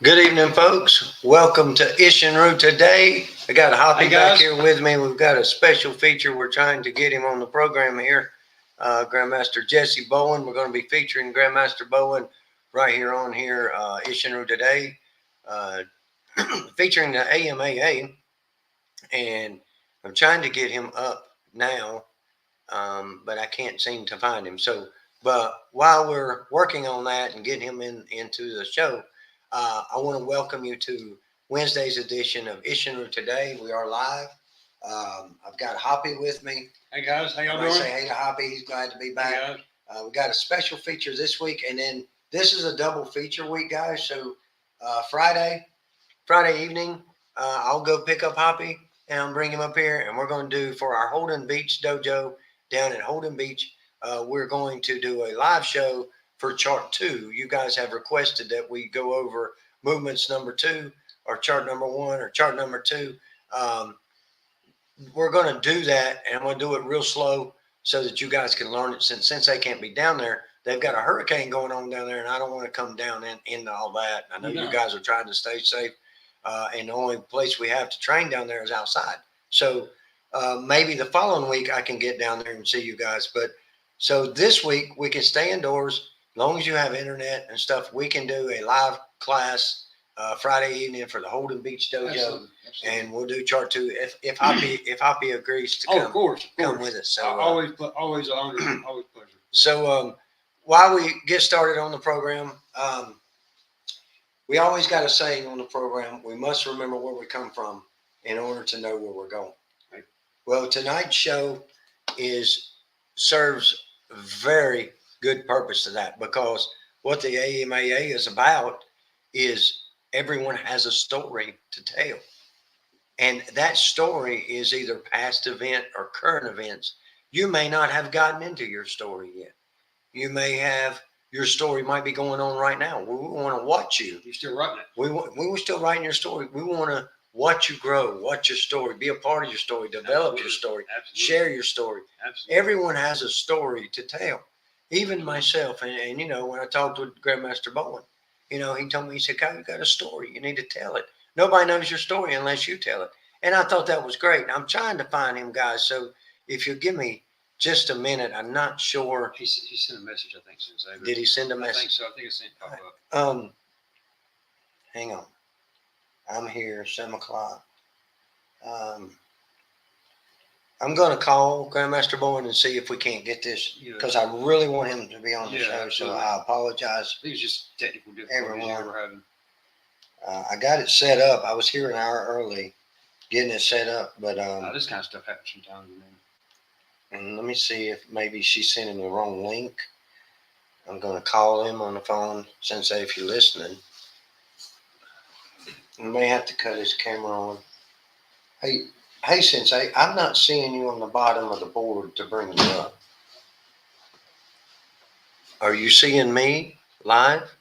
Good evening, folks. Welcome to Isshinryu Today. I got Hoppy back here with me. We've got a special feature. We're trying to get him on the program here. Grandmaster Jessie Bowen. We're going to be featuring Grandmaster Bowen right here on Isshinryu Today, uh, featuring the AMAA. And I'm trying to get him up now, but I can't seem to find him. But while we're working on that and getting him into the show, I want to welcome you to Wednesday's edition of Isshinryu Today. We are live. I've got Hoppy with me. Hey guys, how y'all doing? Say hey to Hoppy. He's glad to be back. We got a special feature this week, and then this is a double feature week, guys. So Friday evening, I'll go pick up Hoppy and I'll bring him up here, and we're going to do for our Holden Beach Dojo down at Holden Beach. We're going to do a live show for chart 2. You guys have requested that we go over movements number 2 or chart number 1 or chart number 2. We're going to do that, and I'm going to do it real slow so that you guys can learn it. Since they can't be down there, they've got a hurricane going on down there, and I don't want to come down into all that. I know you guys are trying to stay safe, and the only place we have to train down there is outside. So maybe the following week I can get down there and see you guys. But so this week we can stay indoors. As long as you have internet and stuff, we can do a live class Friday evening for the Holden Beach Dojo. Absolutely. And we'll do chart 2 if Hoppy agrees to come. Of course. Come with us. So always an honor, always pleasure. So while we get started on the program, we always got a saying on the program: we must remember where we come from in order to know where we're going. Right. Well, tonight's show serves very good purpose to that, because what the AMAA is about is everyone has a story to tell. And that story is either past event or current events. You may not have gotten into your story yet. You may have, your story might be going on right now. We want to watch you. You're still writing it. We were still writing your story. We want to watch you grow, watch your story, be a part of your story, develop your story, share your story. Absolutely. Everyone has a story to tell. Even myself, and you know, when I talked with Grandmaster Bowen, you know, he told me, he said, Kyle, you got a story. You need to tell it. Nobody knows your story unless you tell it. And I thought that was great. I'm trying to find him, guys. So if you give me just a minute, I'm not sure. He sent a message, I think, since I. Did he send a message? I think so. I think it's sent pop up. Hang on. I'm here, 7 o'clock. I'm going to call Grandmaster Bowen and see if we can't get this, because I really want him to be on the show. Absolutely. So I apologize. I think it's just technical difficulties we're having. I got it set up. I was here an hour early getting it set up, but this kind of stuff happens sometimes. And let me see if maybe she's sending the wrong link. I'm going to call him on the phone. Sensei, if you're listening, you may have to cut his camera on. Hey, Sensei, I'm not seeing you on the bottom of the board to bring you up. Are you seeing me live?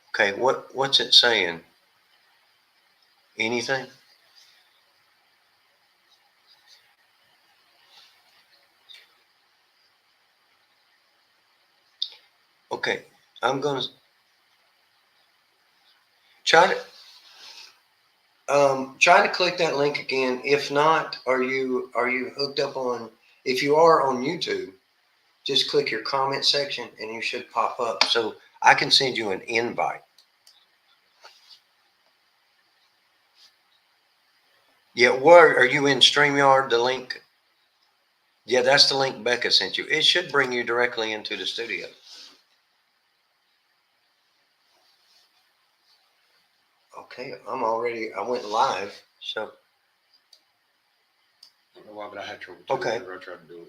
Okay, what's it saying? Anything? Okay, I'm going to try to click that link again. If not, are you hooked up on? If you are on YouTube, just click your comment section and you should pop up. So I can send you an invite. Yeah, where are you in StreamYard? The link? Yeah, that's the link Becca sent you. It should bring you directly into the studio. Okay, I went live, so. I don't know why, but I had trouble. Okay. I tried to do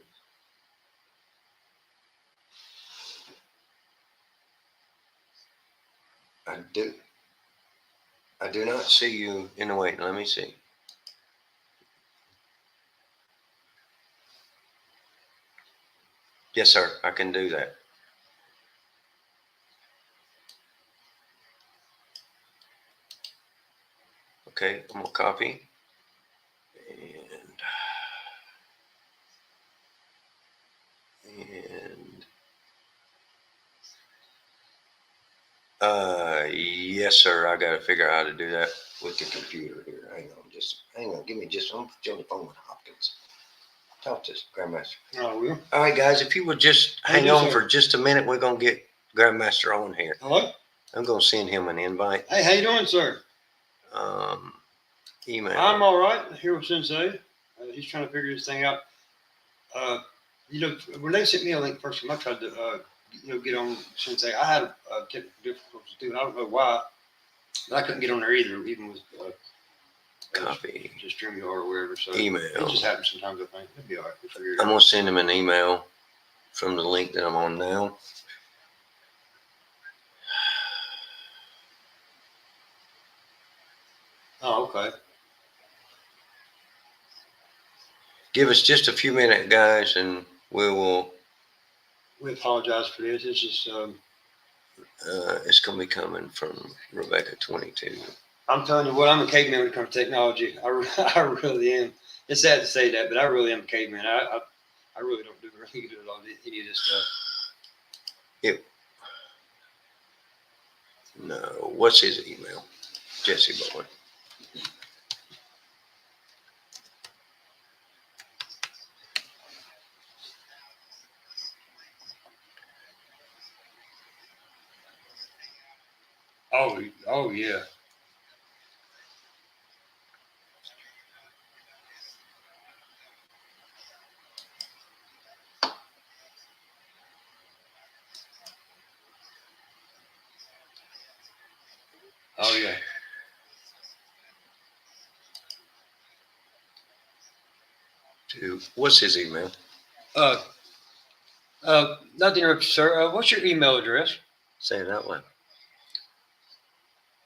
it. I do not see you in the wait. Let me see. Yes, sir. I can do that. Okay, I'm gonna copy. And Yes, sir. I got to figure out how to do that with the computer here. Hang on. Give me just, I'm put you on the phone with Hopkins. Talk to us, Grandmaster. Oh, will. All right, guys, if you would just hang on for just a minute, we're going to get Grandmaster on here. Hello? I'm going to send him an invite. Hey, how you doing, sir? Email. I'm all right. Here with Sensei. He's trying to figure this thing out. When they sent me a link first time, I tried to, get on Sensei. I had technical difficulties too. I don't know why, but I couldn't get on there either, even with Copy. just Isshinryu or wherever. So Email. It just happens sometimes. I think it'll be all right. We'll figure it I'm out. going to send him an email from the link that I'm on now. Oh, okay. Give us just a few minutes, guys, and we will. We apologize for this. It's just It's going to be coming from Rebecca 22. I'm telling you what, I'm a caveman when it comes to technology. I really am. It's sad to say that, but I really am a caveman. I really don't do really good at all any of this stuff. No, what's his email? Jessie Bowen. Oh yeah. Oh yeah. What's his email? Not to interrupt you, sir. What's your email address? Say it out loud.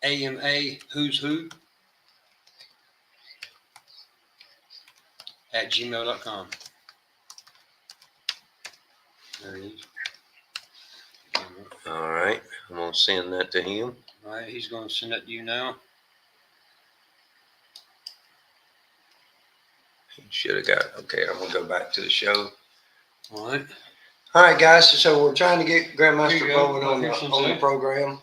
AMA who's who @gmail.com. There it is. All right. I'm going to send that to him. All right, he's going to send that to you now. He should have got it. Okay, I'm going to go back to the show. All right. All right, guys. So we're trying to get Grandmaster Here you go. Bowen on the program.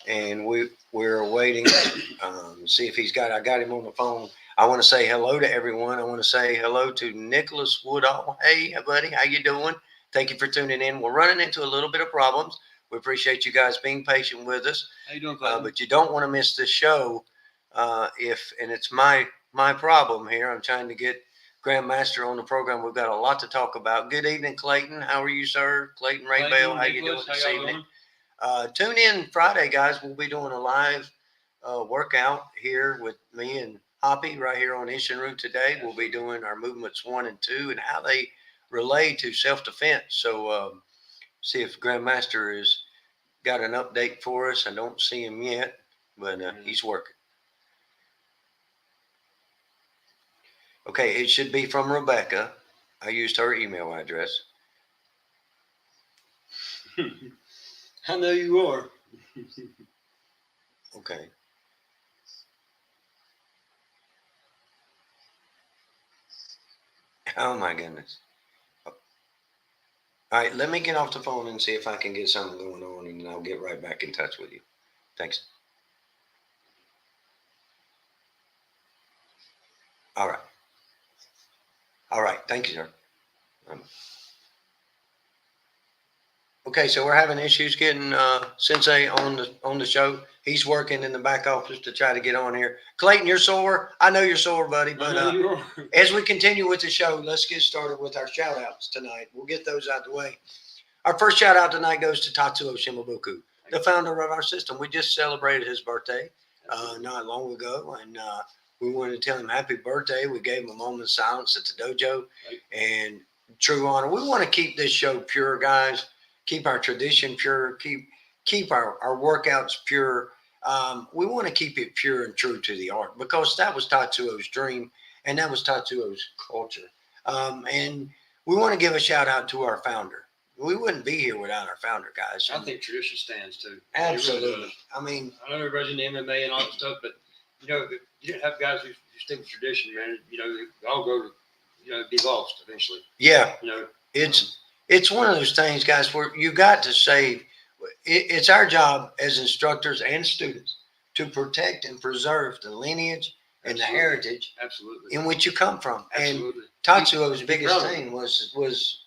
And we're waiting to see if he's got. I got him on the phone. I want to say hello to everyone. I want to say hello to Nicholas Woodall. Hey, buddy, how you doing? Thank you for tuning in. We're running into a little bit of problems. We appreciate you guys being patient with us. How you doing, Clayton? But you don't want to miss this show. And it's my problem here. I'm trying to get Grandmaster on the program. We've got a lot to talk about. Good evening, Clayton. How are you, sir? Clayton Ray Bell. How you doing this evening? Tune in Friday, guys. We'll be doing a live workout here with me and Hoppy right here on Isshinryu Today. We'll be doing our movements 1 and 2 and how they relate to self-defense. So see if Grandmaster has got an update for us. I don't see him yet, but he's working. Okay, it should be from Rebecca. I used her email address. I know you are. Okay. Oh my goodness. All right, let me get off the phone and see if I can get something going on, and then I'll get right back in touch with you. Thanks. All right. All right. Thank you, sir. Okay, so we're having issues getting Sensei on the show. He's working in the back office to try to get on here. Clayton, you're sore. I know you're sore, buddy. But as we continue with the show, let's get started with our shout outs tonight. We'll get those out of the way. Our first shout out tonight goes to Tatsuo Shimabuku, the founder of our system. We just celebrated his birthday not long ago, and we wanted to tell him happy birthday. We gave him a moment of silence at the dojo, and true honor. We want to keep this show pure, guys. Keep our tradition pure. Keep our workouts pure. We want to keep it pure and true to the art, because that was Tatsuo's dream, and that was Tatsuo's culture. And we want to give a shout out to our founder. We wouldn't be here without our founder, guys. I think tradition stands too. Absolutely. Really, I mean, I know everybody's in the MMA and all that stuff, but if you didn't have guys who stick with tradition, man, they all go to be lost eventually. Yeah. It's one of those things, guys, where you got to save it's our job as instructors and students to protect and preserve the lineage and the heritage in which you come from. Absolutely. And Tatsuo's biggest thing was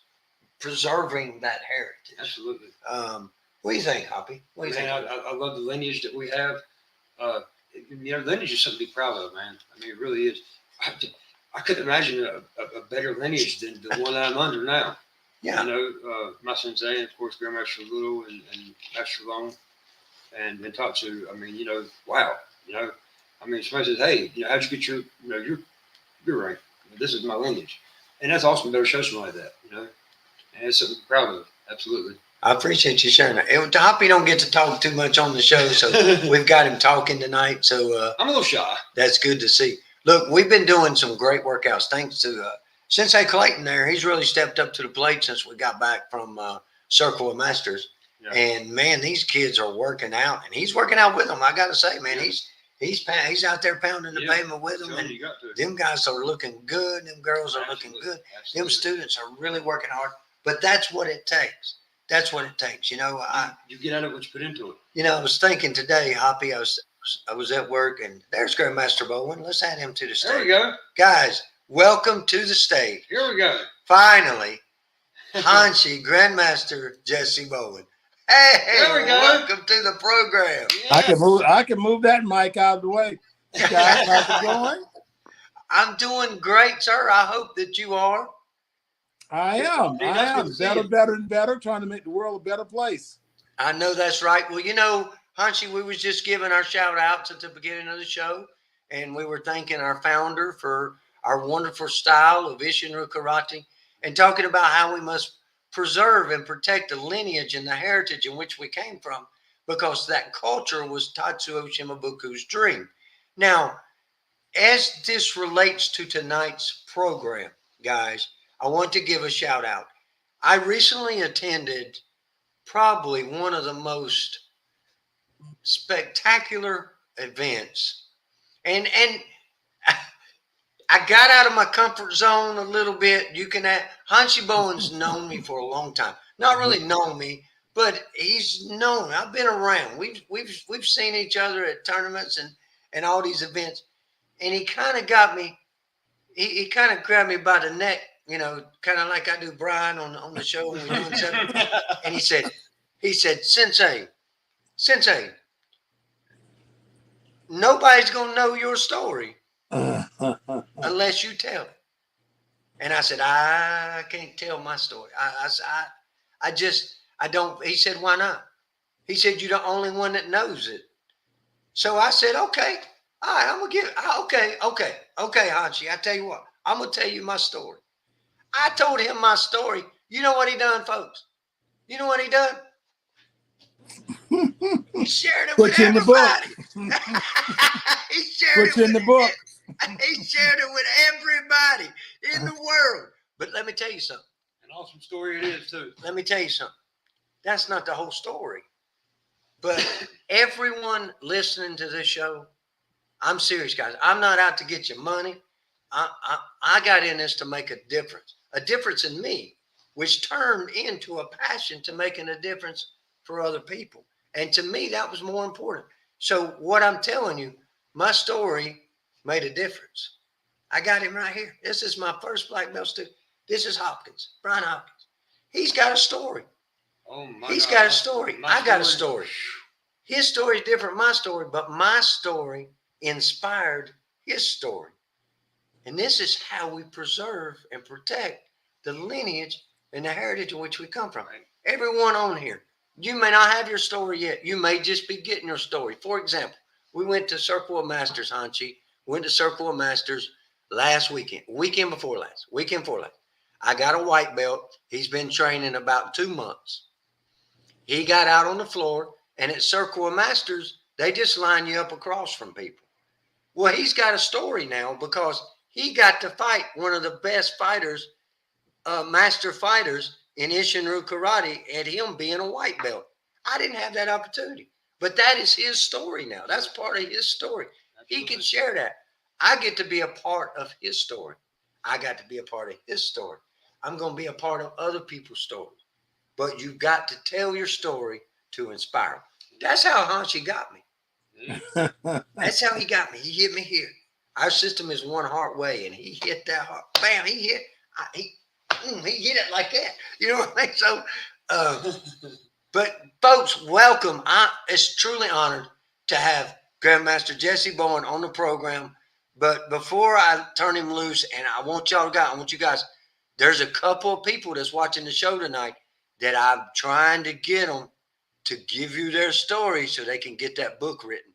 preserving that heritage. Absolutely. What do you think, Hoppy? What do you think? I love the lineage that we have. Lineage is something to be proud of, man. I mean, it really is. I couldn't imagine a better lineage than the one that I'm under now. Yeah. My sensei, and of course, Grandmaster Little and Master Long and Tatsu. I mean, wow. I mean, somebody says, hey, how'd you get your rank? This is my lineage. And that's awesome. Better show somebody that, And it's something to be proud of. Absolutely. I appreciate you sharing that. Hoppy don't get to talk too much on the show, so we've got him talking tonight. So I'm a little shy. That's good to see. Look, we've been doing some great workouts. Thanks to Sensei Clayton there. He's really stepped up to the plate since we got back from Circle of Masters. Yeah. And, man, these kids are working out. And he's working out with them, I got to say, man. Yeah. He's out there pounding the pavement with them. And them guys are looking good. Them girls are looking good. Absolutely. Them students are really working hard. But that's what it takes. That's what it takes. You get out of what you put into it. I was thinking today, Hoppy, I was at work, and there's Grandmaster Bowen. Let's add him to the stage. There we go. Guys, welcome to the stage. Here we go. Finally, Hanshi, Grandmaster Jessie Bowen. Hey, there we go. Welcome to the program. Yes. I can move that mic out of the way. Guys, how's it going? I'm doing great, sir. I hope that you are. I am. Better and better, trying to make the world a better place. I know that's right. Well, Hanshi, we was just giving our shout outs at the beginning of the show, and we were thanking our founder for our wonderful style of Isshinryu karate and talking about how we must preserve and protect the lineage and the heritage in which we came from, because that culture was Tatsuo Shimabuku's dream. Now, as this relates to tonight's program, guys, I want to give a shout out. I recently attended probably one of the most spectacular events. And I got out of my comfort zone a little bit. Hanshi Bowen's known me for a long time. Not really known me, but he's known. I've been around. We've seen each other at tournaments and all these events. And he kind of got me, he kind of grabbed me by the neck, kind of like I do Brian on the show when we're doing something. And he said, Sensei, nobody's going to know your story unless you tell it. And I said, I can't tell my story. I don't. He said, why not? He said, you're the only one that knows it. So I said, okay. All right, I'm going to give it. Okay, Hanshi, I tell you what. I'm going to tell you my story. I told him my story. You know what he done, folks? You know what he done? He shared it with everybody. He shared it in the book. He shared it with everybody in the world. But let me tell you something. An awesome story it is, too. Let me tell you something. That's not the whole story. But everyone listening to this show, I'm serious, guys. I'm not out to get your money. I got in this to make a difference in me, which turned into a passion to making a difference for other people. And to me, that was more important. So what I'm telling you, my story made a difference. I got him right here. This is my first black belt student. This is Brian Hopkins. He's got a story. Oh my He's God. got a story. I got a story. His story is different from my story, but my story inspired his story. And this is how we preserve and protect the lineage and the heritage in which we come from. Everyone on here, you may not have your story yet. You may just be getting your story. For example, we went to Circle of Masters, Hanshi. Went to Circle of Masters weekend before last. I got a white belt. He's been training about 2 months. He got out on the floor, and at Circle of Masters, they just line you up across from people. Well, he's got a story now because he got to fight one of the best fighters, master fighters in Isshinryu karate, at him being a white belt. I didn't have that opportunity, but that is his story now. That's part of his story. Absolutely. He can share that. I get to be a part of his story. I got to be a part of his story. I'm going to be a part of other people's stories. But you got to tell your story to inspire. That's how Hanshi got me. That's how he got me. He hit me here. Our system is one heart way, and he hit that heart. Bam! He hit. He hit it like that. You know what I mean? So, but folks, welcome. It's truly honored to have Grandmaster Jessie Bowen on the program. But before I turn him loose, and I want you guys. There's a couple of people that's watching the show tonight that I'm trying to get them to give you their story so they can get that book written.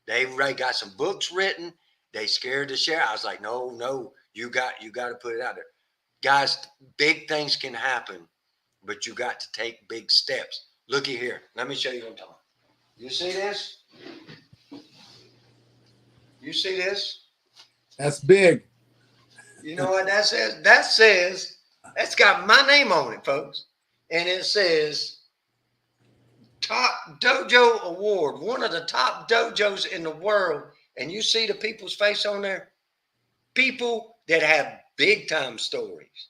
They got some books written. They scared to share. I was like, no, you got to put it out there. Guys, big things can happen, but you got to take big steps. Looky here. Let me show you what I'm talking about. You see this? You see this? That's big. You know what that says? That says, that's got my name on it, folks. And it says, Top Dojo Award, one of the top dojos in the world. And you see the people's face on there? People that have big time stories.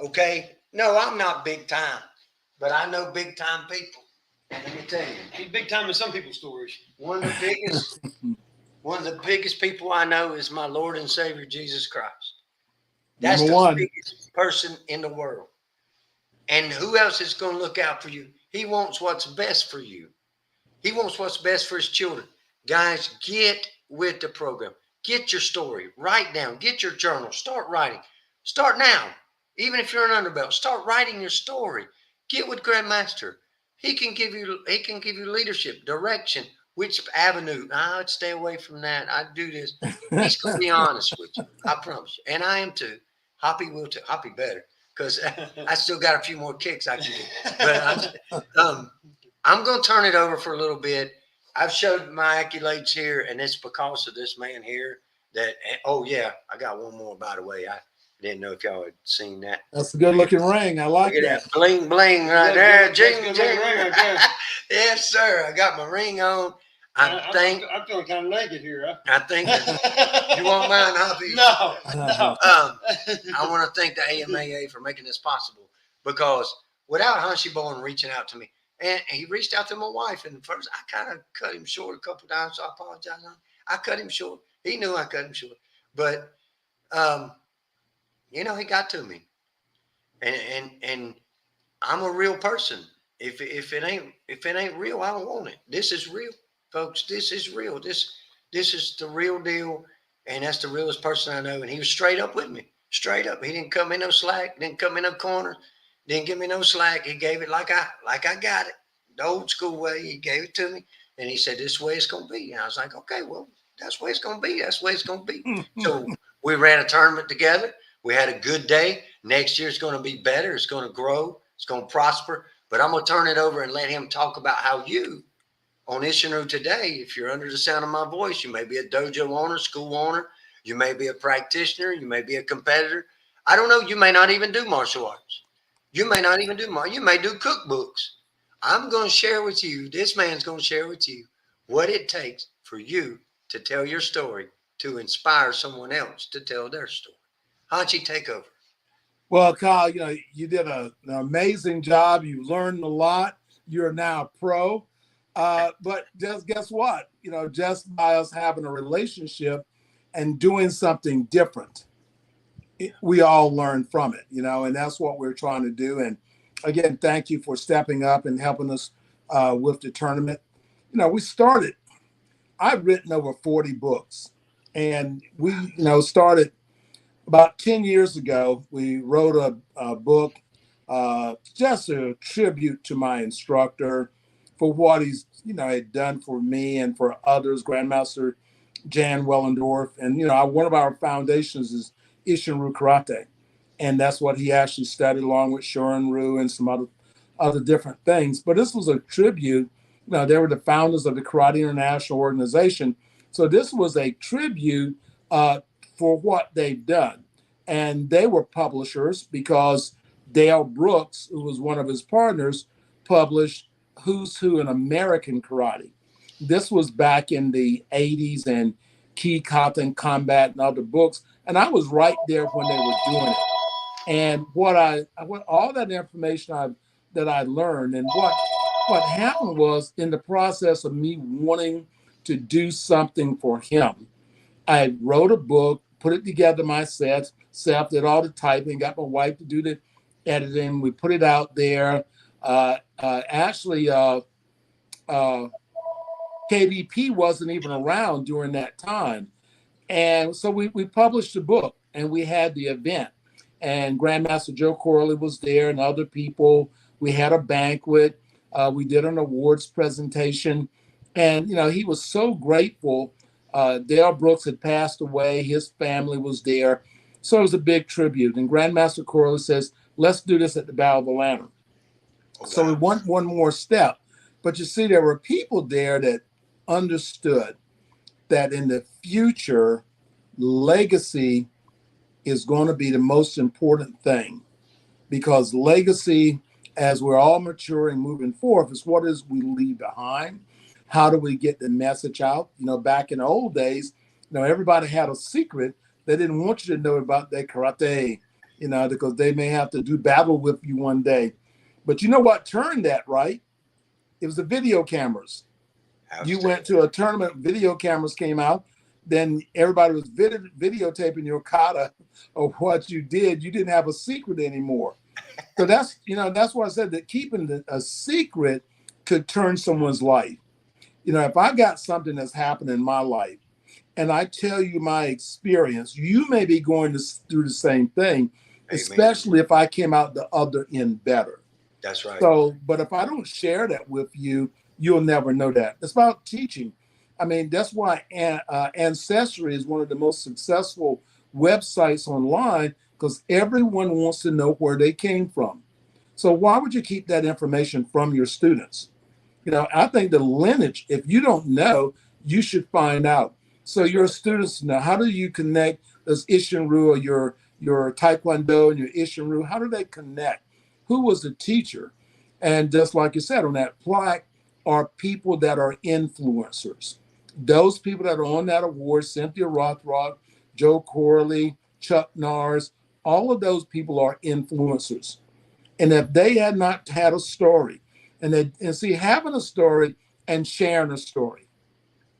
Okay? No, I'm not big time, but I know big time people. And let me tell you, He's big time in some people's stories. one of the biggest people I know is my Lord and Savior Jesus Christ. That's Number the one. biggest person in the world. And who else is going to look out for you? He wants what's best for you. He wants what's best for his children. Guys, get with the program. Get your story. Write down. Get your journal. Start writing. Start now. Even if you're an underbelt, start writing your story. Get with Grandmaster. He can give you leadership, direction, which avenue. I'd stay away from that. I'd do this. He's going to be honest with you. I promise you. And I am too. Hoppy will too. Hoppy better, because I still got a few more kicks I can do. But I'm going to turn it over for a little bit. I've showed my accolades here, and it's because of this man here that, oh, yeah, I got one more, by the way. I didn't know if y'all had seen that. That's a good looking ring. I like Look at that. that. Bling, bling right there. Jing, That's a jing. good ring right there. Yes, sir. I got my ring on. I'm feeling kind of naked here. Huh? I think you won't mind, Hoppy. No. I want to thank the AMAA for making this possible, because without Hanshi Bowen reaching out to me, and he reached out to my wife, and first I kind of cut him short a couple of times, so I apologize. I cut him short. He knew I cut him short, but he got to me, and I'm a real person. If it ain't real, I don't want it. This is real, folks. This is real. This is the real deal, and that's the realest person I know. And he was straight up with me, straight up. He didn't cut me no slack, didn't cut me no corner, didn't give me no slack. He gave it like I got it, the old school way. He gave it to me, and he said, "This is the way it's gonna be." And I was like, "Okay, well, that's the way it's gonna be. That's the way it's gonna be." So we ran a tournament together. We had a good day. Next year it's going to be better. It's going to grow. It's going to prosper. But I'm going to turn it over and let him talk about how you, on Isshinryu Today, if you're under the sound of my voice, you may be a dojo owner, school owner. You may be a practitioner. You may be a competitor. I don't know. You may not even do martial arts. You may not even do you may do cookbooks. I'm going to share with you, this man's going to share with you what it takes for you to tell your story to inspire someone else to tell their story. Hanshi, take over. Well, Kyle, you did an amazing job. You learned a lot. You're now a pro. But just guess what? Just by us having a relationship and doing something different, we all learn from it, and that's what we're trying to do. And again, thank you for stepping up and helping us with the tournament. We started, I've written over 40 books, and we, started about 10 years ago. We wrote a book, just a tribute to my instructor for what he's, had done for me and for others, Grandmaster Jan Wellendorf. And, one of our foundations is Isshinryu Karate. And that's what he actually studied along with Isshinryu and some other different things. But this was a tribute. They were the founders of the Karate International Organization. So this was a tribute for what they've done. And they were publishers because Dale Brooks, who was one of his partners, published Who's Who in American Karate. This was back in the 80s, and Key Cotton Combat and other books. And I was right there when they were doing it. And what all that information that I learned, and what what happened was, in the process of me wanting to do something for him, I wrote a book, put it together myself, did all the typing, got my wife to do the editing. We put it out there. KVP wasn't even around during that time. And so we published the book, and we had the event. And Grandmaster Joe Corley was there and other people. We had a banquet. We did an awards presentation. And, he was so grateful. Dale Brooks had passed away. His family was there. So it was a big tribute. And Grandmaster Corley says, let's do this at the Bow of the Lantern. Oh, so we went one more step. But you see, there were people there that understood that in the future, legacy is going to be the most important thing, because legacy, as we're all maturing, moving forward, is what is we leave behind. How do we get the message out? Back in the old days, everybody had a secret. They didn't want you to know about their karate, because they may have to do battle with you one day. But you know what turned that, right? It was the video cameras. You went to a tournament, video cameras came out, then everybody was videotaping your kata or what you did. You didn't have a secret anymore. So that's why I said that keeping a secret could turn someone's life. If I got something that's happened in my life and I tell you my experience, you may be going to do the same thing, especially if I came out the other end better. That's right. So, but if I don't share that with you, you'll never know that. It's about teaching. I mean, that's why Ancestry is one of the most successful websites online, because everyone wants to know where they came from. So why would you keep that information from your students? I think the lineage, if you don't know, you should find out. So your students know, how do you connect as Isshinryu, or your Taekwondo and your Isshinryu? How do they connect? Who was the teacher? And just like you said, on that plaque are people that are influencers. Those people that are on that award, Cynthia Rothrock, Joe Corley, Chuck Norris, all of those people are influencers. And if they had not had a story, and see, having a story and sharing a story,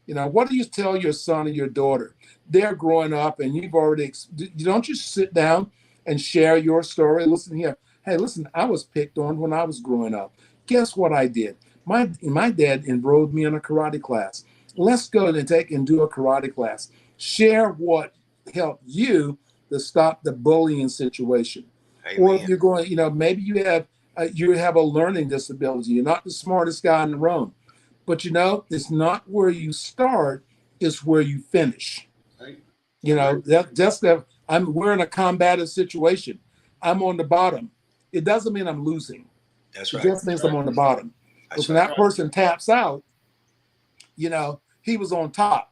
what do you tell your son or your daughter? They're growing up, and you've already, don't you sit down and share your story? Listen here. Hey, listen, I was picked on when I was growing up. Guess what I did? My dad enrolled me in a karate class. Let's go and do a karate class. Share what helped you to stop the bullying situation. Amen. Or if you're going, maybe you have a learning disability. You're not the smartest guy in the room. But it's not where you start, it's where you finish. Right. We're in a combative situation. I'm on the bottom. It doesn't mean I'm losing. That's right. It just means I'm on the bottom. Because when that person taps out, he was on top,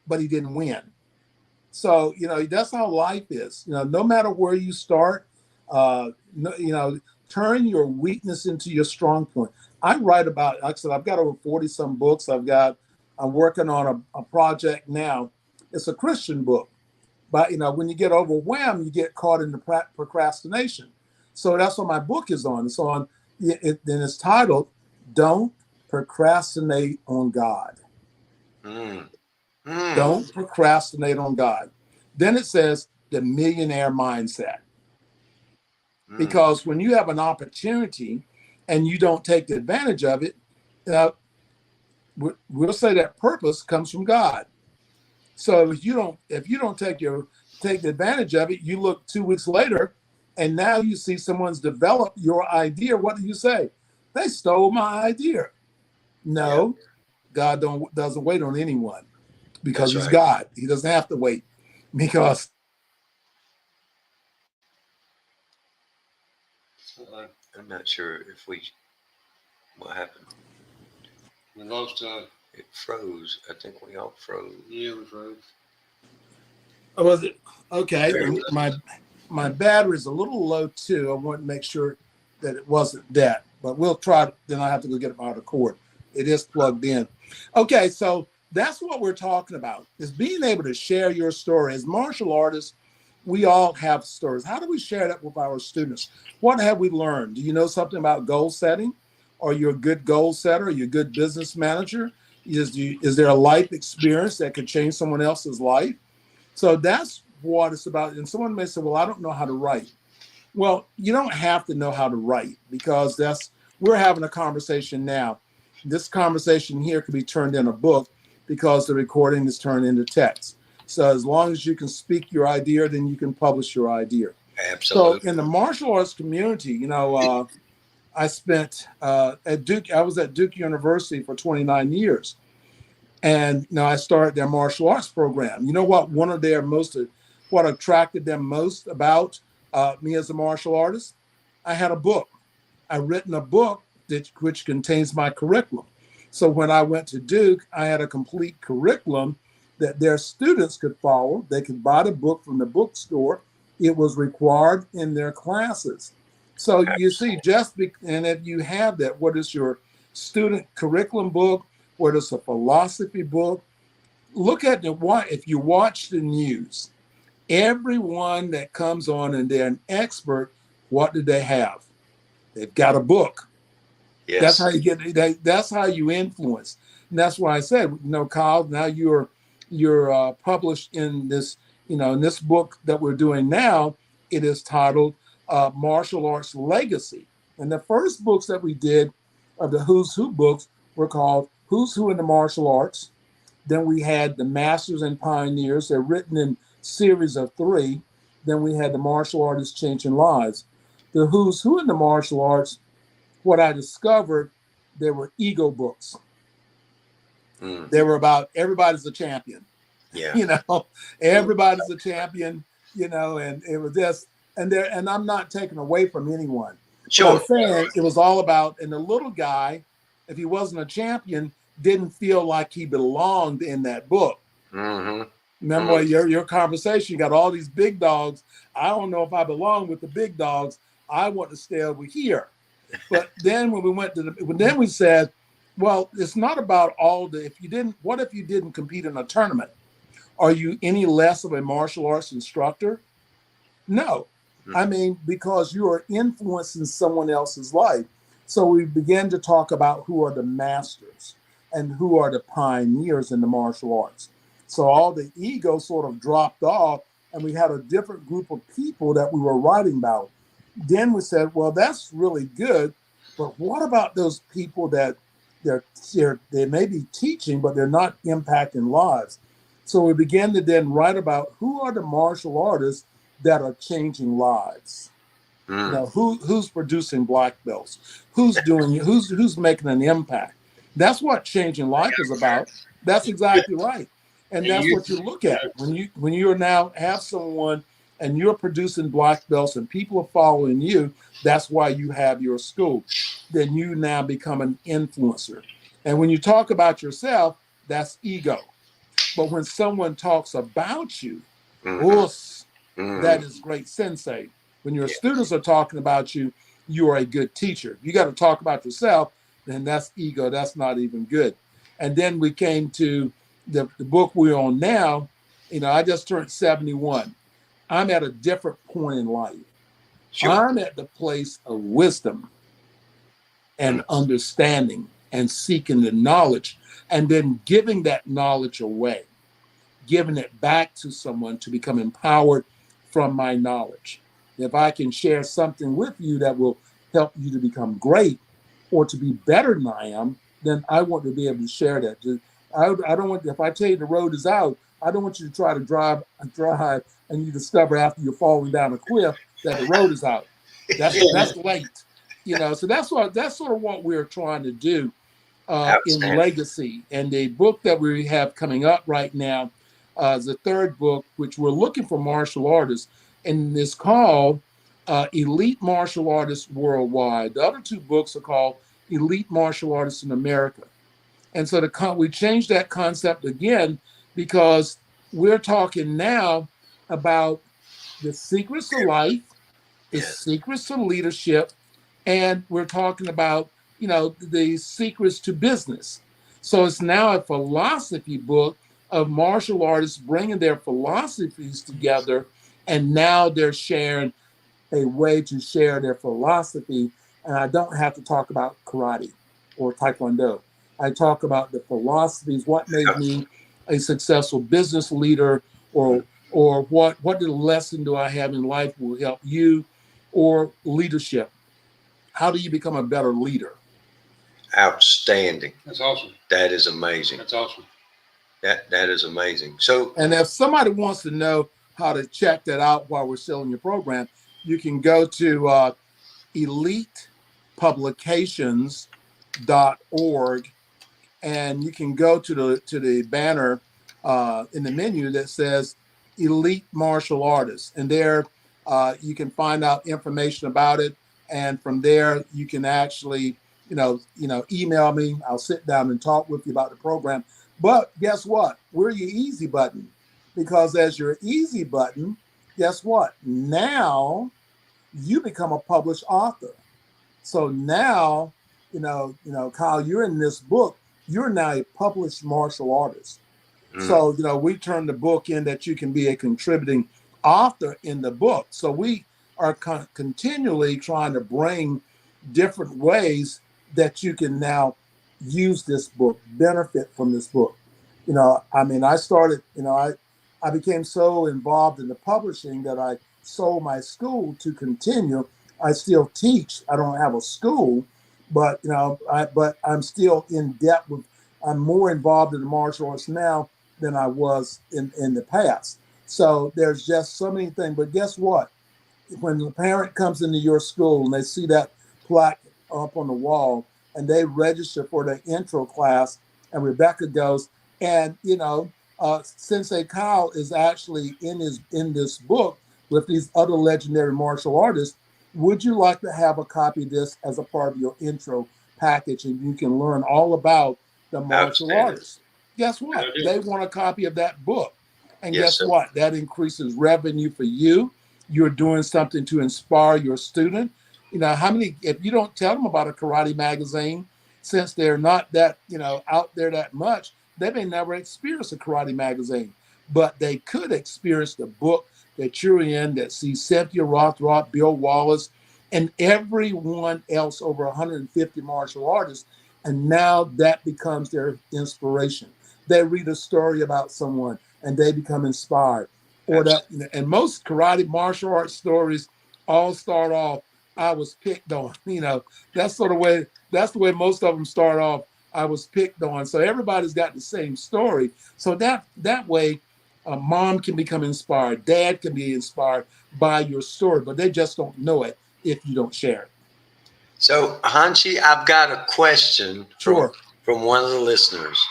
but he didn't win. So, that's how life is. No matter where you start, turn your weakness into your strong point. I write about, like I said, I've got over 40 some books. I'm working on a project now. It's a Christian book. But, when you get overwhelmed, you get caught in the procrastination. So that's what my book is on. It's on, then it's titled, Don't Procrastinate on God. Don't procrastinate on God. Then it says the millionaire mindset. Because when you have an opportunity and you don't take the advantage of it, we'll say that purpose comes from God. So if you don't take the advantage of it, you look 2 weeks later and now you see someone's developed your idea. What do you say? They stole my idea. No, God doesn't wait on anyone, because He's God. He doesn't have to wait, because I'm not sure what happened. We lost. It froze. I think we all froze. Yeah, we froze. Oh, was it? Okay. My battery's a little low too. I want to make sure that it wasn't that, but we'll try. Then I have to go get it out of the cord. It is plugged in. Okay, so that's what we're talking about, is being able to share your story. As martial artists, we all have stories. How do we share that with our students? What have we learned? Do you know something about goal setting? Are you a good goal setter? Are you a good business manager? Is there a life experience that could change someone else's life? So that's what it's about. And someone may say, well, I don't know how to write. Well, you don't have to know how to write, because we're having a conversation now. This conversation here could be turned in a book because the recording is turned into text. So as long as you can speak your idea, then you can publish your idea. Absolutely. So in the martial arts community, I spent at Duke. I was at Duke University for 29 years, and I started their martial arts program. You know what? What attracted them most about me as a martial artist? I had a book. I written a book which contains my curriculum. So when I went to Duke, I had a complete curriculum that their students could follow. They could buy the book from the bookstore. It was required in their classes. So you see, and if you have that, what is your student curriculum book? What is a philosophy book? Look at if you watch the news, everyone that comes on and they're an expert, what do they have? They've got a book. Yes. That's how you get. That's how you influence. And that's why I said, Kyle, now you're published in this, in this book that we're doing now. It is titled Martial Arts Legacy. And the first books that we did of the Who's Who books were called Who's Who in the Martial Arts. Then we had the Masters and Pioneers. They're written in series of 3. Then we had the Martial Artists Changing Lives. The Who's Who in the Martial Arts, what I discovered, there were ego books. They were about everybody's a champion. Yeah. Everybody's a champion, and it was just, and I'm not taking away from anyone. Sure. But I'm saying it was all about, and the little guy, if he wasn't a champion, didn't feel like he belonged in that book. Mm-hmm. Remember your conversation, you got all these big dogs. I don't know if I belong with the big dogs. I want to stay over here. But then when we went then we said, well, it's not about what if you didn't compete in a tournament? Are you any less of a martial arts instructor? No. I mean, because you are influencing someone else's life. So we began to talk about who are the masters and who are the pioneers in the martial arts. So all the ego sort of dropped off, and we had a different group of people that we were writing about. Then we said, well, that's really good, but what about those people that they may be teaching, but they're not impacting lives? So we began to then write about who are the martial artists that are changing lives. Who's producing black belts? Who's making an impact? That's what changing life is about. That's exactly right. And that's what you look at when you now have someone and you're producing black belts and people are following you. That's why you have your school. Then you now become an influencer. And when you talk about yourself, that's ego. But when someone talks about you, that is great sensei. When your students are talking about you, you are a good teacher. You got to talk about yourself, then that's ego. That's not even good. And then we came to the book we're on now. I just turned 71. I'm at a different point in life. Sure. I'm at the place of wisdom and understanding and seeking the knowledge and then giving that knowledge away, giving it back to someone to become empowered from my knowledge. If I can share something with you that will help you to become great or to be better than I am, then I want to be able to share that. I don't want, if I tell you the road is out, I don't want you to try to drive and you discover after you're falling down a cliff that the road is out. That's late. So that's sort of what we're trying to do in Legacy. And the book that we have coming up right now is the third book, which we're looking for martial artists, and it's called Elite Martial Artists Worldwide. The other 2 books are called Elite Martial Artists in America. And so we changed that concept again because we're talking now about the secrets of life, the secrets to leadership, and we're talking about, the secrets to business. So it's now a philosophy book of martial artists bringing their philosophies together, and now they're sharing a way to share their philosophy And I don't have to talk about karate or taekwondo. I talk about the philosophies, what made me a successful business leader, or what lesson do I have in life will help you, or leadership. How do you become a better leader? Outstanding. That's awesome. That is amazing. That's awesome. That is amazing. So, and if somebody wants to know how to check that out while we're selling your program, you can go to elitepublications.org, and you can go to the banner in the menu that says Elite Martial Artists, and there you can find out information about it. And from there, you can actually, email me. I'll sit down and talk with you about the program. But guess what? We're your easy button, because as your easy button, guess what? Now you become a published author. So now, Kyle, you're in this book. You're now a published martial artist. So, we turn the book in that you can be a contributing author in the book. So we are continually trying to bring different ways that you can now use this book, benefit from this book. I started, I became so involved in the publishing that I sold my school to continue. I still teach. I don't have a school, but, but I'm still in depth with, I'm more involved in the martial arts now than I was in the past. So there's just so many things. But guess what? When the parent comes into your school and they see that plaque up on the wall and they register for the intro class, and Rebecca goes, and Sensei Kyle is actually in this book with these other legendary martial artists. Would you like to have a copy of this as a part of your intro package, and you can learn all about the martial artists? Guess what? They want a copy of that book. And guess what? That increases revenue for you. You're doing something to inspire your student. If you don't tell them about a karate magazine, since they're not that, out there that much, they may never experience a karate magazine. But they could experience the book that you're in, that sees Cynthia Rothrock, Bill Wallace, and everyone else, over 150 martial artists. And now that becomes their inspiration. They read a story about someone and they become inspired. Or that, and most karate martial arts stories all start off, I was picked on. That's the way most of them start off. I was picked on. So everybody's got the same story. So that way, mom can become inspired. Dad can be inspired by your story, but they just don't know it if you don't share it. So, Hanshi, I've got a question Sure. from one of the listeners,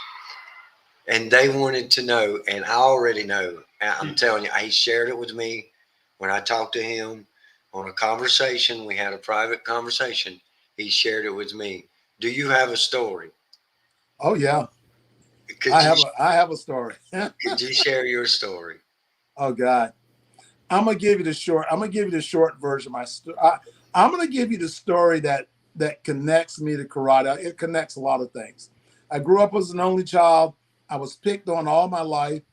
and they wanted to know, and I already know, I'm telling you, he shared it with me when I talked to him on a conversation. We had a private conversation. He shared it with me. Do you have a story? Oh, yeah. I have a story. Could you share your story? Oh, God. I'm gonna give you the short version of my story. I'm gonna give you the story that connects me to karate. It connects a lot of things. I grew up as an only child. I was picked on all my life.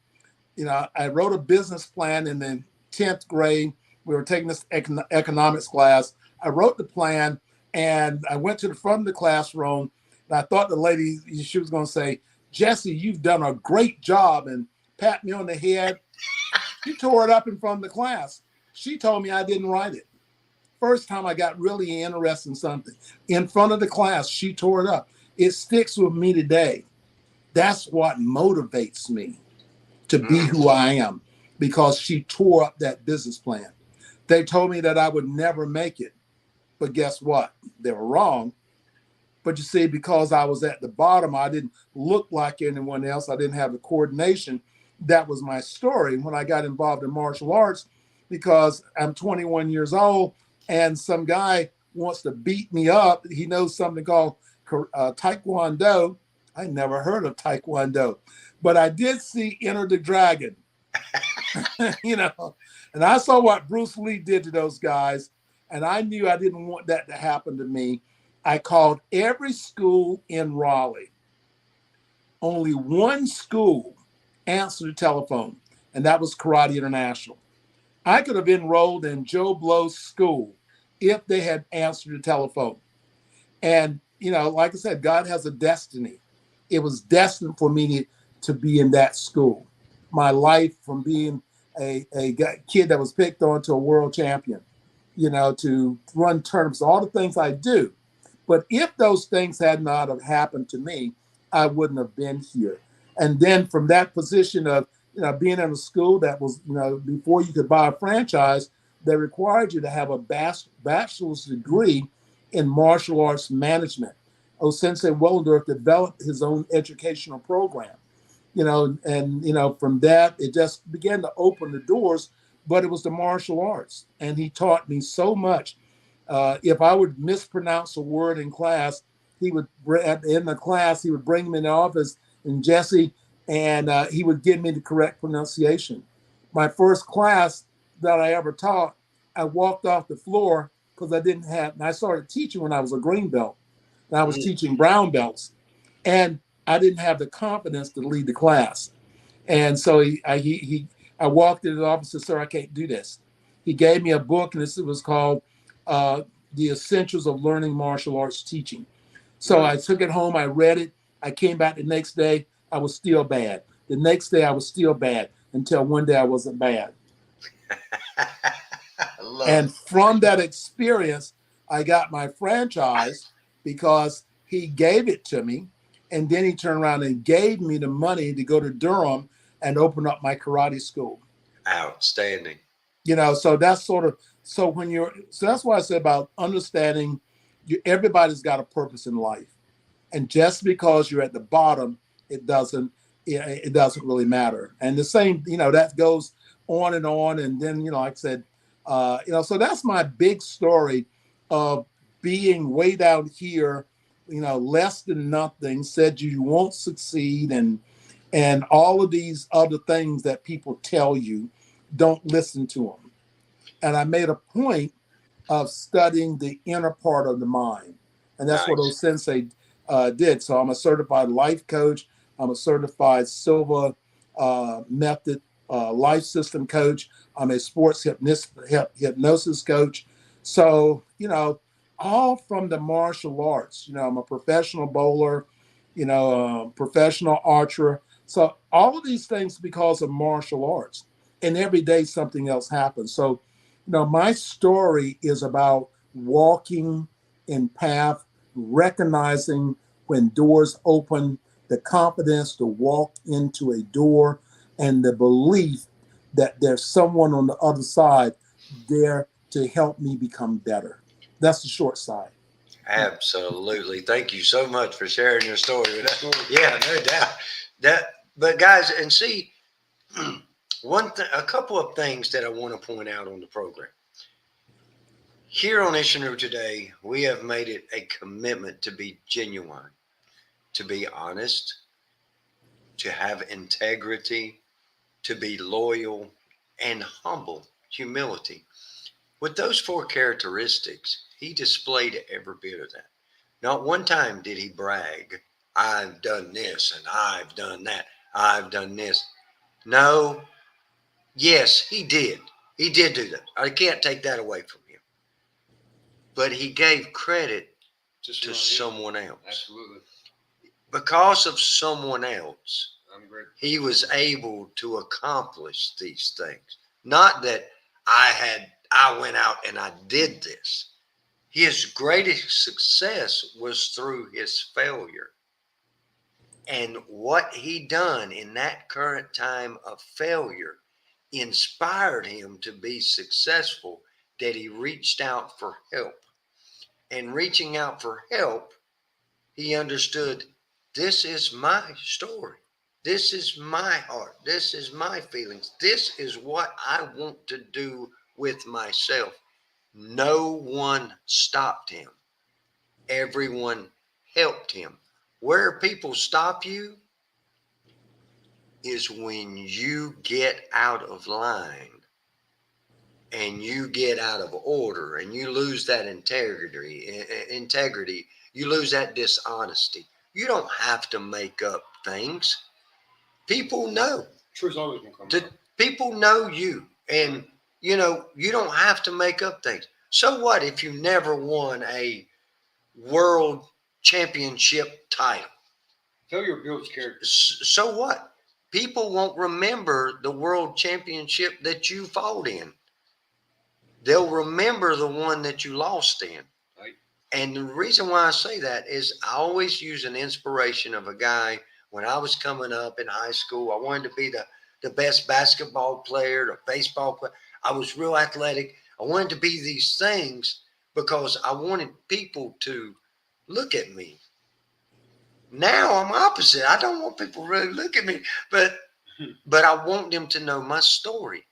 I wrote a business plan in the 10th grade. We were taking this economics class. I wrote the plan, and I went to the front of the classroom, and I thought the lady, she was going to say, "Jesse, you've done a great job," and pat me on the head. She tore it up in front of the class. She told me I didn't write it. First time I got really interested in something. In front of the class, she tore it up. It sticks with me today. That's what motivates me to be who I am, because she tore up that business plan. They told me that I would never make it. But guess what? They were wrong. But you see, because I was at the bottom, I didn't look like anyone else. I didn't have the coordination. That was my story when I got involved in martial arts, because I'm 21 years old and some guy wants to beat me up. He knows something called Taekwondo. I never heard of Taekwondo, but I did see Enter the Dragon, and I saw what Bruce Lee did to those guys. And I knew I didn't want that to happen to me. I called every school in Raleigh. Only one school answered the telephone, and that was Karate International. I could have enrolled in Joe Blow's school if they had answered the telephone. And, like I said, God has a destiny. It was destined for me to be in that school. My life from being a kid that was picked on to a world champion, to run tournaments, all the things I do. But if those things had not have happened to me, I wouldn't have been here. And then from that position of, being in a school that was, before you could buy a franchise, they required you to have a bachelor's degree in martial arts management. Sensei Willendorf developed his own educational program, and from that, it just began to open the doors, but it was the martial arts. And he taught me so much. If I would mispronounce a word in class, he would, in the class, he would bring me in the office and Jesse, and he would give me the correct pronunciation. My first class that I ever taught, I walked off the floor because and I started teaching when I was a green belt. And I was teaching brown belts, and I didn't have the confidence to lead the class. And so I walked into the office and said, "Sir, I can't do this." He gave me a book, and it was called The Essentials of Learning Martial Arts Teaching. So I took it home, I read it. I came back the next day, I was still bad. The next day, I was still bad until one day I wasn't bad. And from that experience, I got my franchise because he gave it to me. And then he turned around and gave me the money to go to Durham and open up my karate school. Outstanding. So that's so that's why I said about understanding everybody's got a purpose in life. And just because you're at the bottom, it doesn't really matter. And the same, that goes on. And then, like I said, so that's my big story of being way down here, less than nothing, said you won't succeed, and all of these other things that people tell you, don't listen to them. And I made a point of studying the inner part of the mind. And that's what those sensei did. So I'm a certified life coach. I'm a certified Silva method life system coach. I'm a sports hypnosis coach. So, all from the martial arts. I'm a professional bowler, professional archer. So all of these things because of martial arts. And every day something else happens. So, my story is about walking in path, recognizing when doors open, the confidence to walk into a door, and the belief that there's someone on the other side there to help me become better. That's the short side. Absolutely. Thank you so much for sharing your story with us. Yeah, no doubt. But guys, and see, a couple of things that I want to point out on the program. Here on Isshinryu Today, we have made it a commitment to be genuine, to be honest, to have integrity, to be loyal, and humble, humility. With those 4 characteristics, he displayed every bit of that. Not one time did he brag, "I've done this and I've done that. I've done this." No. Yes, he did. He did do that. I can't take that away from him. But he gave credit to someone else. Absolutely. Because of someone else, he was able to accomplish these things. Not that I went out and I did this. His greatest success was through his failure. And what he done in that current time of failure inspired him to be successful, that he reached out for help. And reaching out for help, he understood, this is my story. This is my heart. This is my feelings. This is what I want to do with myself. No one stopped him. Everyone helped him. Where people stop you is when you get out of line and you get out of order and you lose that integrity, you lose that dishonesty. You don't have to make up things. People know. Truth's always gonna come out. People know you, and you don't have to make up things. So what if you never won a world championship title. Failure builds character. So what? People won't remember the world championship that you fought in. They'll remember the one that you lost in. Right. And the reason why I say that is I always use an inspiration of a guy when I was coming up in high school. I wanted to be the best basketball player, the baseball player. I was real athletic. I wanted to be these things because I wanted people to look at me. Now I'm opposite. I don't want people to really look at me, but I want them to know my story.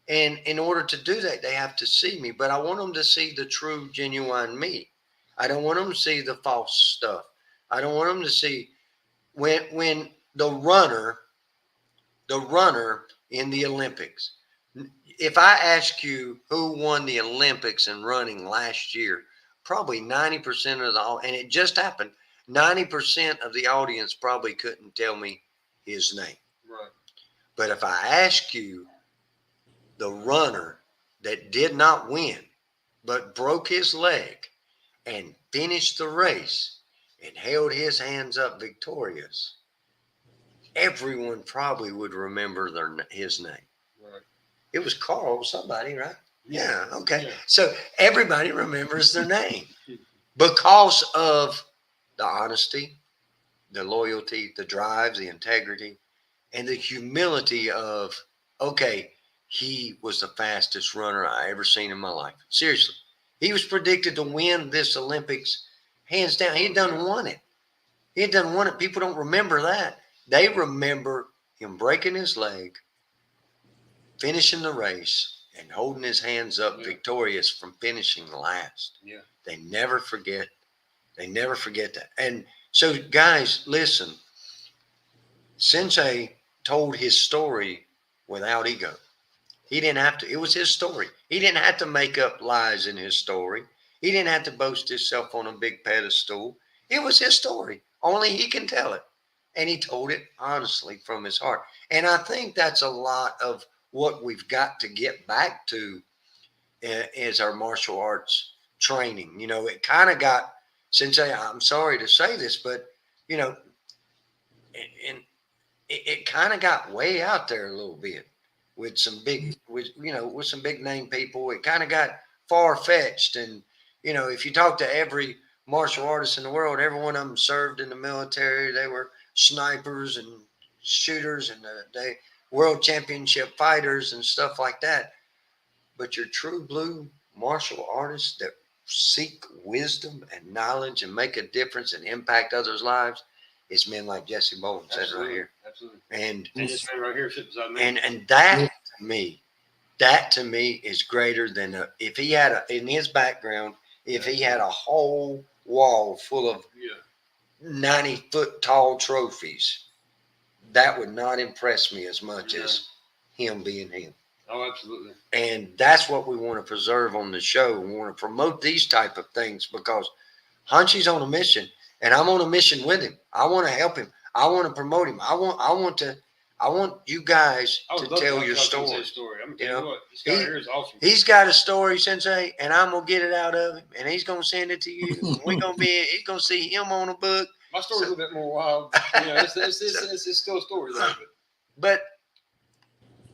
And in order to do that, they have to see me. But I want them to see the true, genuine me. I don't want them to see the false stuff. I don't want them to see when the runner in the Olympics. If I ask you who won the Olympics in running last year, probably 90% of and it just happened, 90% of the audience probably couldn't tell me his name. Right. But if I ask you the runner that did not win, but broke his leg and finished the race and held his hands up victorious, everyone probably would remember his name. Right. It was Carl somebody, right? Yeah. Okay. Yeah. So everybody remembers their name because of the honesty, the loyalty, the drive, the integrity, and the humility of, okay, he was the fastest runner I ever seen in my life. Seriously. He was predicted to win this Olympics hands down. He had done won it. He had done won it. People don't remember that. They remember him breaking his leg, finishing the race, and holding his hands up victorious from finishing last. Yeah. They never forget. They never forget that. And so, guys, listen. Sensei told his story without ego. He didn't have to. It was his story. He didn't have to make up lies in his story. He didn't have to boast himself on a big pedestal. It was his story. Only he can tell it. And he told it honestly from his heart. And I think that's a lot of what we've got to get back to is our martial arts training. You know, it kind of got, Sensei, I'm sorry to say this, but, you know, and it kind of got way out there a little bit. With some big name people, it kind of got far-fetched. And, you know, if you talk to every martial artist in the world, every one of them served in the military. They were snipers and shooters and they world championship fighters and stuff like that. But your true blue martial artists that seek wisdom and knowledge and make a difference and impact others' lives is men like Jessie Bowen sitting right here. Absolutely. And this man right here sitting beside me. And that to me is greater than if he had in his background, if he had a whole wall full of 90-foot tall trophies, that would not impress me as much as him being him. Oh, absolutely. And that's what we want to preserve on the show. We want to promote these type of things because Hunchy's on a mission and I'm on a mission with him. I want to help him. I want to promote him. I want you guys to tell your story. I'm gonna tell you what, this guy here is awesome. He's got a story, Sensei, and I'm gonna get it out of him, and he's gonna send it to you. He's gonna see him on a book. My story's a little bit more wild. You know, it's still a story though. But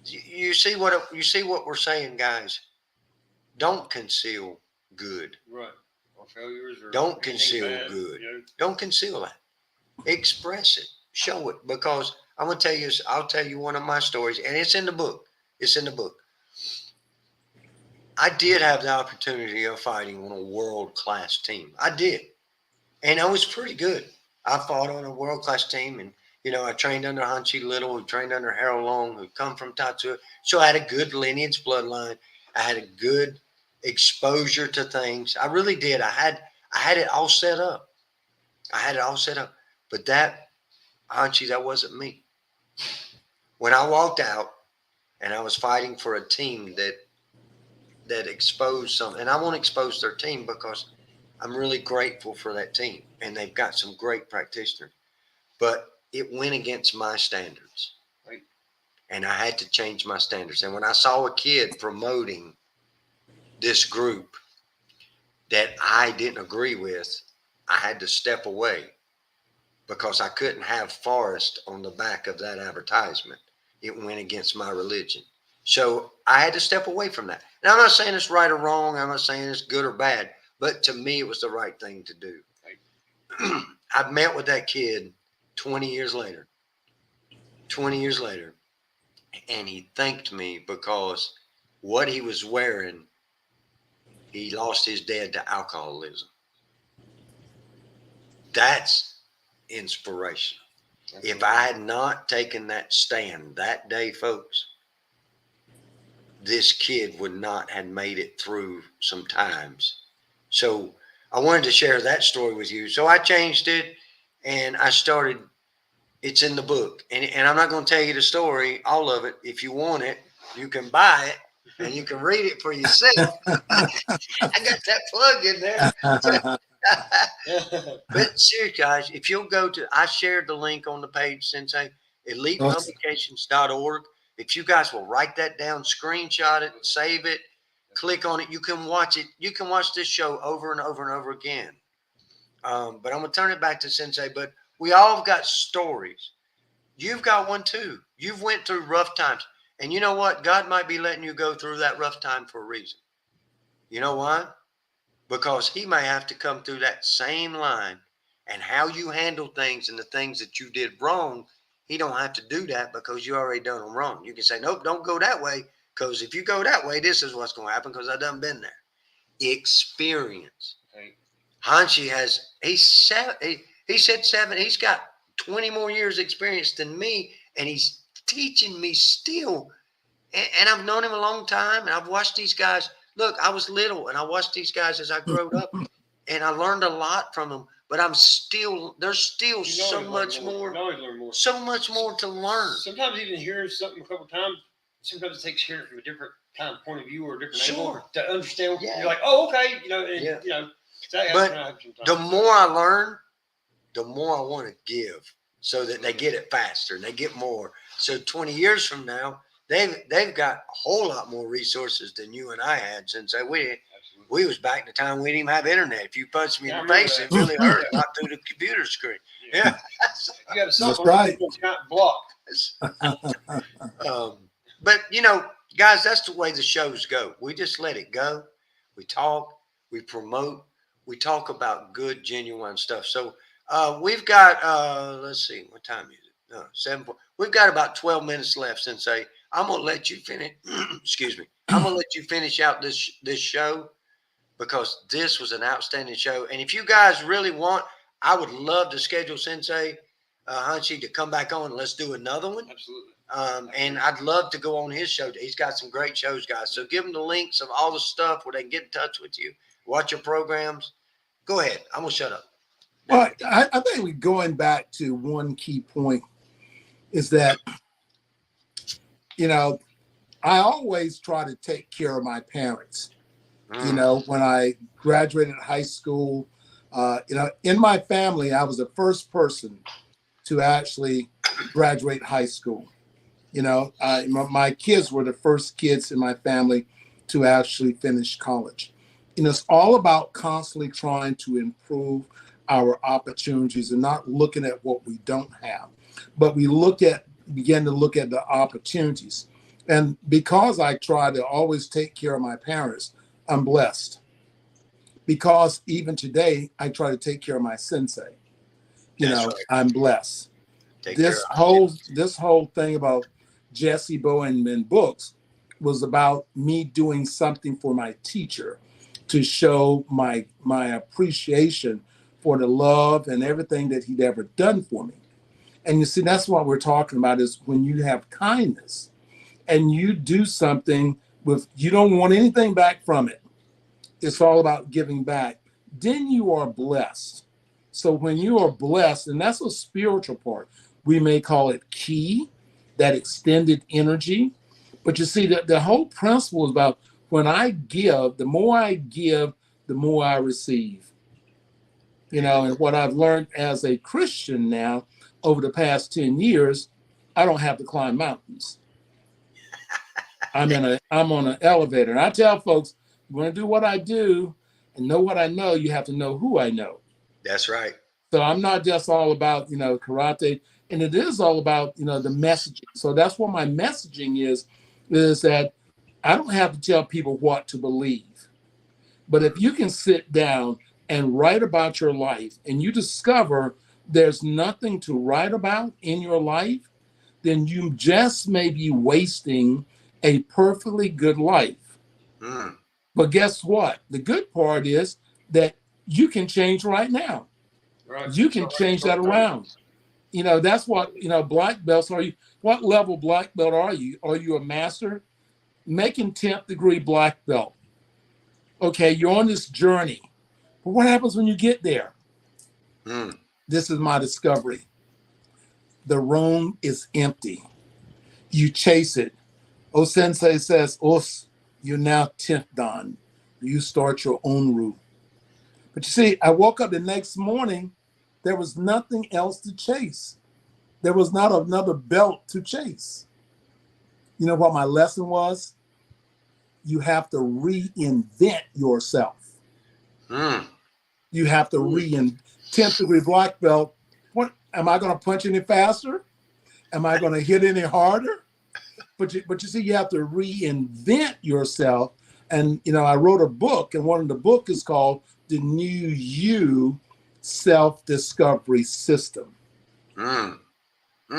you see what we're saying, guys. Don't conceal good. Right. Or failures. Or don't conceal bad, good. You know? Don't conceal that. Express it. Show it. Because I'll tell you one of my stories, and it's in the book. It's in the book. I did have the opportunity of fighting on a world-class team. I did. And I was pretty good. I fought on a world-class team, and, you know, I trained under Hanshi Little, who trained under Harold Long, who come from Tatsu. So I had a good lineage bloodline. I had a good exposure to things. I really did. I had it all set up. But that, Hanshi, that wasn't me. When I walked out and I was fighting for a team that exposed some, and I won't expose their team because I'm really grateful for that team and they've got some great practitioners, but it went against my standards. Right. And I had to change my standards. And when I saw a kid promoting this group that I didn't agree with, I had to step away because I couldn't have Forrest on the back of that advertisement. It went against my religion. So I had to step away from that. Now, I'm not saying it's right or wrong. I'm not saying it's good or bad, but to me, it was the right thing to do. I met with that kid 20 years later, and he thanked me because what he was wearing, he lost his dad to alcoholism. That's inspiration. If I had not taken that stand that day, folks, this kid would not have made it through some times. So I wanted to share that story with you. So I changed it and I started, it's in the book. And I'm not going to tell you the story, all of it. If you want it, you can buy it and you can read it for yourself. I got that plug in there. But seriously, guys, if you'll go to, I shared the link on the page, Sensei, elitepublications.org. If you guys will write that down, screenshot it, save it, click on it, you can watch it. You can watch this show over and over and over again. But I'm going to turn it back to Sensei. But we all have got stories. You've got one too. You've went through rough times. And you know what? God might be letting you go through that rough time for a reason. You know why? Because he may have to come through that same line, and how you handle things and the things that you did wrong, he don't have to do that because you already done them wrong. You can say, nope, don't go that way, because if you go that way, this is what's going to happen because I done been there. Experience. Right. Hanshi has, he said 7, he's got 20 more years experience than me, and he's teaching me still. And I've known him a long time, and I've watched these guys. Look, I was little, and I watched these guys as I grew up, and I learned a lot from them. But there's still so much more to learn. Sometimes even hearing something a couple times, sometimes it takes hearing it from a different kind of point of view or a different angle to understand. Yeah. You're like, oh, okay, But the more I learn, the more I want to give, so that they get it faster and they get more. So 20 years from now, they've got a whole lot more resources than you and I had, since we was back in the time we didn't even have internet. If you punched me in the face, it really hurt, not through the computer screen. Yeah. You got That's right. Block. But guys, that's the way the shows go. We just let it go. We talk, we promote, we talk about good, genuine stuff. So we've got, let's see, what time is it? 7. We've got about 12 minutes left, Sensei. I'm going to let you finish. Excuse me. I'm going to let you finish out this show, because this was an outstanding show. And if you guys really want, I would love to schedule Sensei Hanshi to come back on and let's do another one. Absolutely. And I'd love to go on his show. He's got some great shows, guys. So give them the links of all the stuff where they can get in touch with you, watch your programs. Go ahead. I'm going to shut up. Well, I think we're going back to one key point is that, I always try to take care of my parents. When I graduated high school, in my family, I was the first person to actually graduate high school. My kids were the first kids in my family to actually finish college. It's all about constantly trying to improve our opportunities and not looking at what we don't have, but we begin to look at the opportunities. And because I try to always take care of my parents, I'm blessed. Because even today, I try to take care of my sensei. Right. I'm blessed. This whole thing about Jessie Bowen and books was about me doing something for my teacher to show my appreciation for the love and everything that he'd ever done for me. And you see, that's what we're talking about, is when you have kindness and you do something you don't want anything back from it. It's all about giving back. Then you are blessed. So when you are blessed, and that's a spiritual part, we may call it ki, that extended energy. But you see, the whole principle is about when I give, the more I give, the more I receive. And what I've learned as a Christian now over the past 10 years, I don't have to climb mountains. I'm on an elevator. And I tell folks, you want to do what I do and know what I know, you have to know who I know. That's right. So I'm not just all about, karate, and it is all about, the messaging. So that's what my messaging is that I don't have to tell people what to believe. But if you can sit down and write about your life and you discover there's nothing to write about in your life, then you just may be wasting a perfectly good life. Mm. But guess what? The good part is that you can change right now. Right. You can change that around. That's what, black belts are you. What level black belt are you? Are you a master? Making 10th degree black belt. Okay, you're on this journey. But what happens when you get there? Mm. This is my discovery. The room is empty. You chase it. O Sensei says, Os, you're now 10th Dan. You start your own route. But you see, I woke up the next morning, there was nothing else to chase. There was not another belt to chase. You know what my lesson was? You have to reinvent yourself. Mm. You have to 10th degree black belt. What am I going to punch any faster? Am I going to hit any harder? But you see, you have to reinvent yourself. And I wrote a book, and one of the book is called The New You Self-Discovery System. Mm.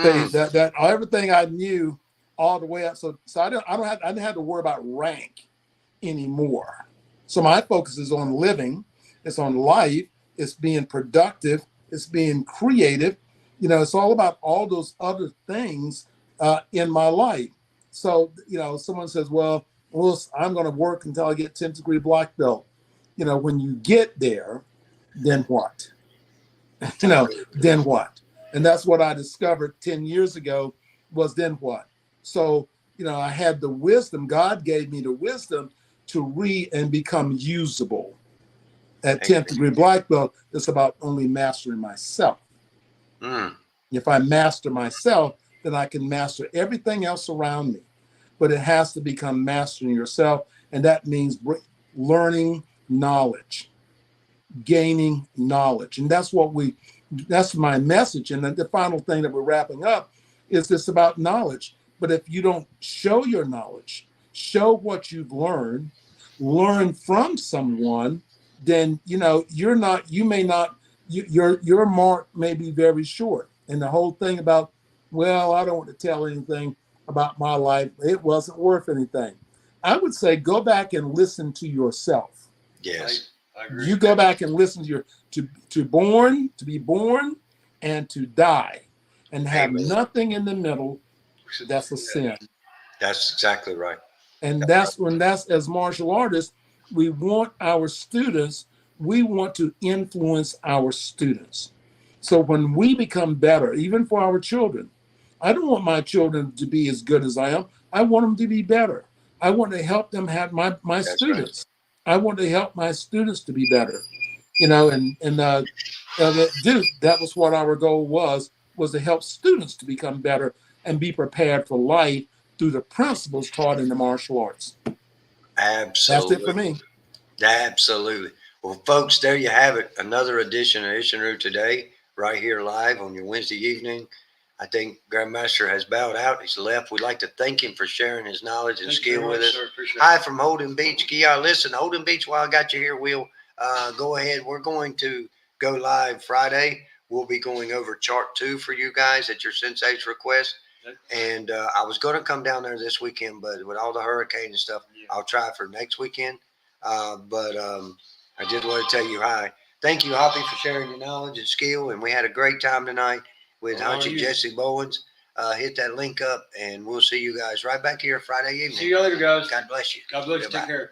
Say that everything I knew all the way up. So I didn't have to worry about rank anymore. So my focus is on living, it's on life, it's being productive, it's being creative. It's all about all those other things in my life. So, someone says, well, I'm going to work until I get 10th degree black belt. When you get there, then what? Then what? And that's what I discovered 10 years ago was then what? So, I had the wisdom, God gave me the wisdom to read and become usable. At 10th degree black belt, it's about only mastering myself. Mm. If I master myself, then I can master everything else around me. But it has to become mastering yourself. And that means learning knowledge, gaining knowledge. And that's my message. And then the final thing that we're wrapping up is this about knowledge. But if you don't show your knowledge, show what you've learned, learn from someone, then, your mark may be very short. And the whole thing about, well, I don't want to tell anything about my life. It wasn't worth anything. I would say go back and listen to yourself. Yes. I agree. You go back and listen to to be born and to die and have nothing in the middle. That's a sin. That's exactly right. And that's as martial artists, we want to influence our students. So when we become better, even for our children, I don't want my children to be as good as I am. I want them to be better. I want to help them have my students. Right. I want to help my students to be better. That was what our goal was to help students to become better and be prepared for life through the principles taught in the martial arts. Absolutely. That's it for me. Absolutely. Well, folks, there you have it. Another edition of Isshinryu Today, right here live on your Wednesday evening. I think Grandmaster has bowed out. He's left. We'd like to thank him for sharing his knowledge and skill with us. Hi from Holden Beach. Listen, Holden Beach, while I got you here, we'll go ahead. We're going to go live Friday. We'll be going over chart 2 for you guys at your sensei's request. And I was going to come down there this weekend, but with all the hurricane and stuff, I'll try for next weekend. But I did want to tell you hi. Thank you, Hoppy, for sharing your knowledge and skill. And we had a great time tonight with Hachi Jessie Bowen. Hit that link up, and we'll see you guys right back here Friday evening. See you later, guys. God bless you. God bless you. Goodbye. Take care.